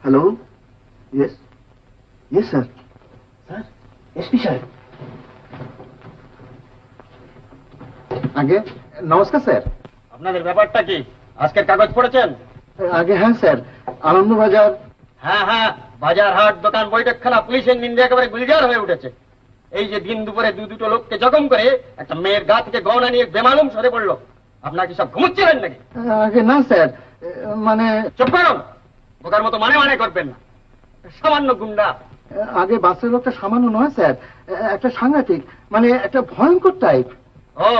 Hello, yes yes sir. Sir, SP साहेब। আগে নমস্কার স্যার। আপনাদের ব্যাপারটা কি? আজকের কাগজ পড়েছেন? আগে হ্যাঁ স্যার, আনন্দবাজার। হ্যাঁ হ্যাঁ, বাজার হাট দোকান বৈঠকখানা পুলিশের নিন্দে একেবারে গুলজার হয়ে উঠেছে। এই যে দিন দুপুরে দুটো লোককে জখম করে একটা মেয়ের গা থেকে গহনা নিয়ে বেমালুম সরে পড়লো, আপনারা কি সব ঘুমুচ্ছিলেন নাকি? আগে না স্যার, মানে চুপ করুন, বোকার মতো মানে মানে করবেন না। সামান্য গুন্ডা। আগে বাসের লোকটা সামান্য নয় স্যার, একটা সাংঘাতিক, মানে একটা ভয়ঙ্কর টাইপ। ও,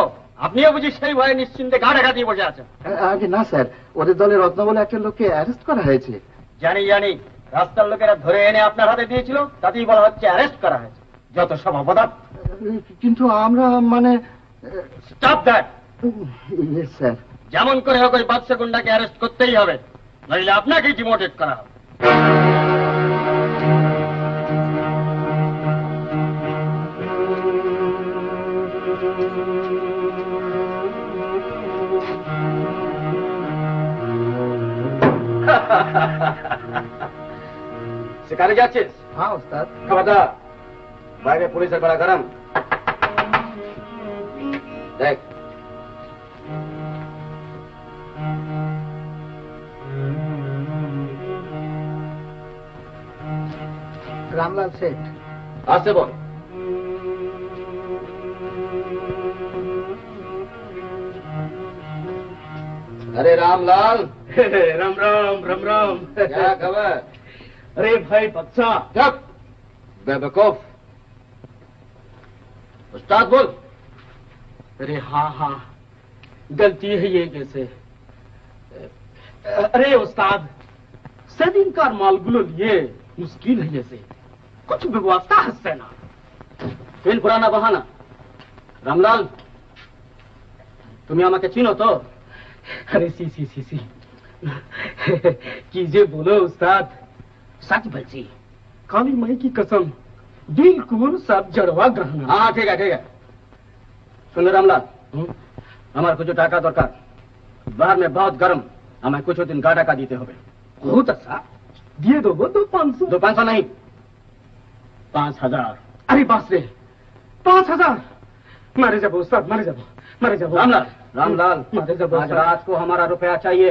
আপনিও বুঝি সেই ভয়ে নিশ্চিন্তে গা ঢাকা দিয়ে বসে আছেন? আগে না স্যার, ওদের দলে রত্ন বলে একটা লোককে অ্যারেস্ট করা হয়েছে। জানি জানি, রাস্তার লোকেরা ধরে এনে আপনার হাতে দিয়েছিল, তাতেই বলা হচ্ছে অ্যারেস্ট করা হয়েছে। যত সব অপরাধ। কিন্তু আমরা মানে স্টপ দ্যাট। Yes sir. যেমন করে হোক ওই বাদশা গুন্ডাকে অ্যারেস্ট করতেই হবে, নইলে আপনাকেই ডিমোটেড করা হবে। শিকারে যাচ্ছিস? হ্যাঁ ওস্তাদ। খবরদার, বাইরে পুলিশের বেড়া গরম। দেখ, রামলাল শেঠ। আসতে বল। अरे रामलाल। राम राम राम राम। क्या खबर? अरे भाई बच्चा। चुप बेवकूफ। उस्ताद बोल। अरे हाँ हाँ, गलती है ये कैसे? अरे उस्ताद, सेदिनकार मालगुलो लिए मुश्किल है जैसे, कुछ व्यवस्था है ना। फिर पुराना बहाना। रामलाल, तुम्हें আমাকে চিনো তো? अरे सी सी सी सी कीजिए बोलो उस्ताद, सच बची काली माई की कसम, बिल्कुल सब जड़वा ग्रहण। हाँ ठीक है ठीक है। सुनो रामलाल, हमारे कुछ टाका दरकार, बाहर में बहुत गर्म, हमें कुछ दिन का टाका दीते होगे। बहुत अच्छा, दिए दो वो 200-500। 200-500 नहीं, 5000। अरे बास रे, 5000 मारे जाबो उस्ताद, मारे जाबो, मारे जाबो। रामलाल रामलाल, मारे जाबो आज रात को हमारा रुपया चाहिए।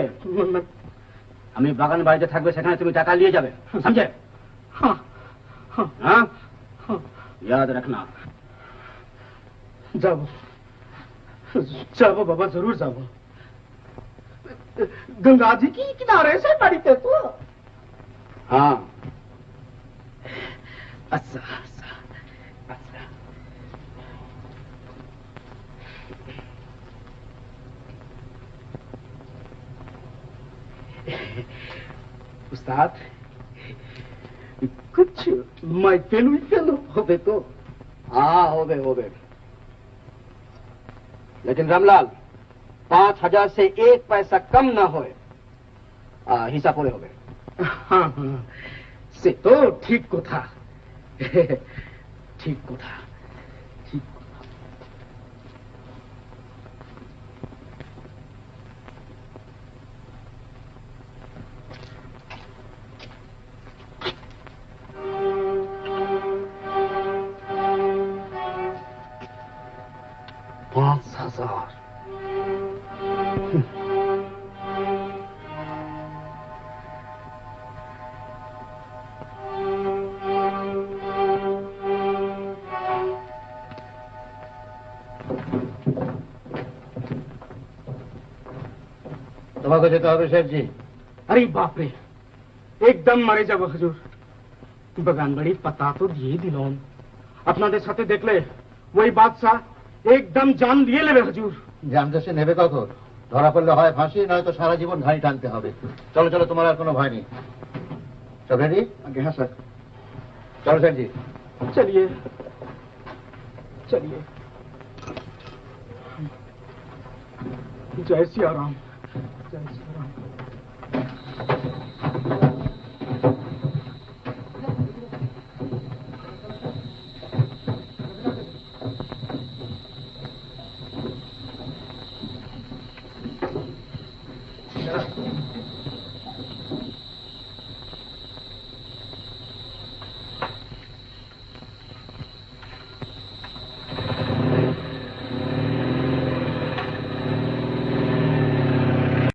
আমি বাগান বাড়িতে থাকবে, সেখানে তুমি টাকা নিয়ে যাবে, সমঝে? हाँ हाँ याद रखना। जाओ जाओ बाबा, जरूर जाओ। गंगा जी की किनारे से पड़ी थे तो। हाँ अच्छा अच्छा अच्छा। उस्ताद कुछ महफिल होवे तो। हाँ होवे। लेकिन रामलाल 5,000 से 1 पैसा कम ना होए। हिस्सा पूरे हो गए। हाँ हाँ से तो ठीक को था। ठीक को था। তোমাকে যেতে হবে শেঠজি। अरे बाप रे, एकदम मरे যাব হুজুর। बगान बड़ी पता तो दिए दिलोन। আপনাদের সাথে দেখলে ওই বাদশা একদম জান দিয়ে নেবে হুজুর। জানতে সে নেবে কখন? ধরা পড়লে হয় ফাঁসি, নয়তো সারা জীবন ঘানি টানতে হবে। চলো চলো, তোমার আর কোনো ভয় নেই। সব রেডি? হ্যাঁ স্যার। চলো শেঠজি। चलिए चलिए। जय सिया राम, जय सिया राम।